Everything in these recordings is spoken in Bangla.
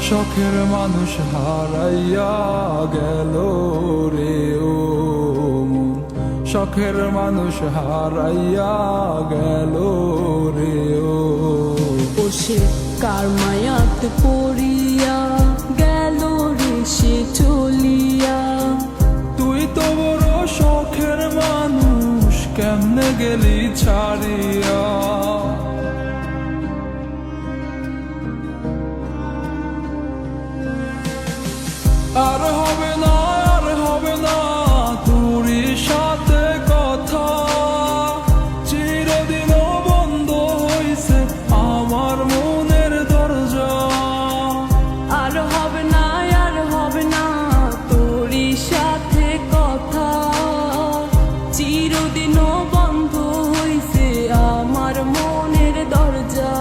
শখের মানুষ হারাইয়া গেল রে ও মন, শখের মানুষ হারাইয়া গেল রে ও। সে কার মায়াত পড়িয়া গেল রে সে চলিয়া। তুই তো বড় শখের মানুষ, কেমনে গেলি ছাড়িয়া। আর হবে না, আর হবে না তোরই সাথে কথা, চিরদিন বন্ধ হইছে আমার মনের দরজা। আর হবে না, আর হবে না তোরই সাথে কথা, চিরদিনও বন্ধ হইছে আমার মনের দরজা।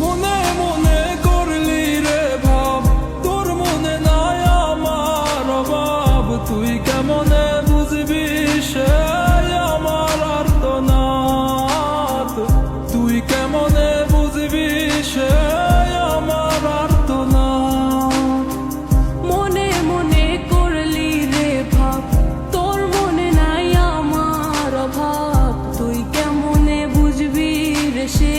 মনে মনে করলি রে ভাব, তোর মনে নাই আমার অভাব। তুই কেমনে বুঝবি সে আমার আর্তনাদ, তুই কেমনে বুঝবি সে আমার আর্তনাদ। মনে মনে করলি রে ভাব, তোর মনে নাই আমার অভাব। তুই কেমনে বুঝবি রে সে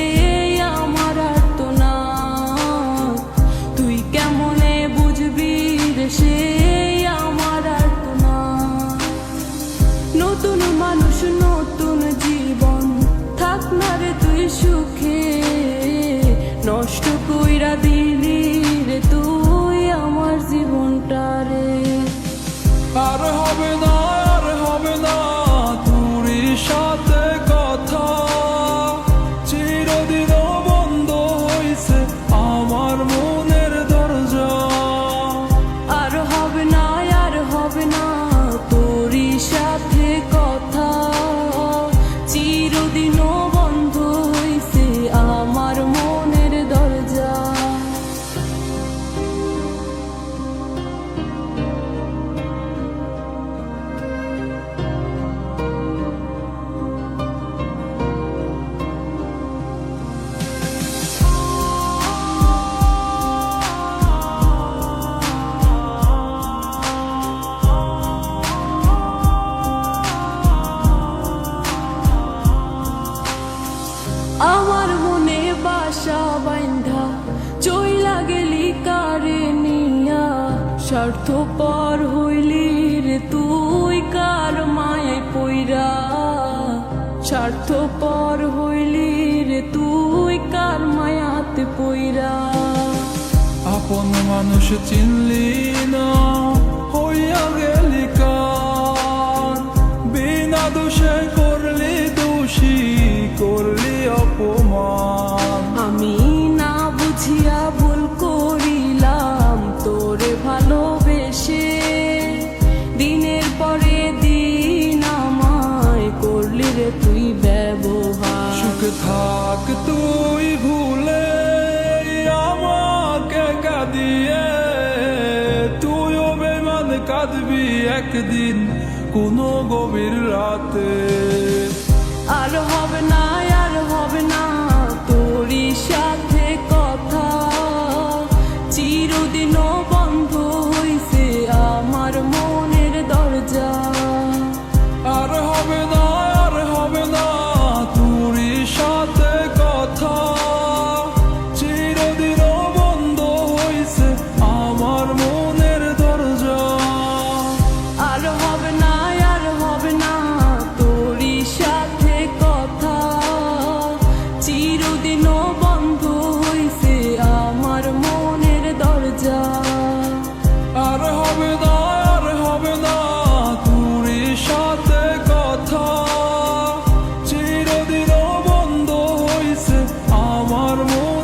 আমার আর্তনাদ, তুই কেমনে বুঝবি রে সে আমার আর্তনাদ। নতুন মানুষ নতুন জীবন, থাক না রে তুই সুখে, নষ্ট কইরা দিলি রে তুই আমার জীবনটা রে। আর হবে না, আর হবে না তোরই সাথে কথা, চিরদিন বন্ধ হইছে আমার মনের দরজা। আর হবে না, আর হবে না তোরই সাথে কথা, চিরদিনও বন্ধ হইছে আমার মনের দরজা। আমার মনে বাসা বাইন্ধা চইলা গেলি কারে নিয়া, স্বার্থপর হইলি রে তুই কার মায়ায় পইরা। স্বার্থপর হইলি রে তুই কার মায়াতে পইরা। আপন মানুষ চিনলি না, হইয়া গেলি কার। বিনা দোষে করলি দোষী, করলি অপমান। আমি না বুঝিয়া ভুল করিলাম তোরে ভালোবেসে, দিনের পরে দিন আমায় করলি রে তুই ব্যবহার। সুখে থাক তুই ভুলে আমাকে কাঁদিয়ে, তুইও বেমান কাঁদবি একদিন কোনো গভীর রাতে। আর হবে না, আর হবে না তোরই সাথে কথা, চিরদিনও বন্ধ হইছে আমার মনের দরজা। আর হবে না, আর হবে না তোরই সাথে কথা, চিরদিন বন্ধ হইছে আমার মনের দরজা। আর হবে না, আর হবে না তোরই সাথে কথা, চিরদিনও বন্ধ হইছে আমার মনের দরজা। আর হবে না, আর হবে না তোরই সাথে কথা, চিরদিন বন্ধ হইছে আমার মন।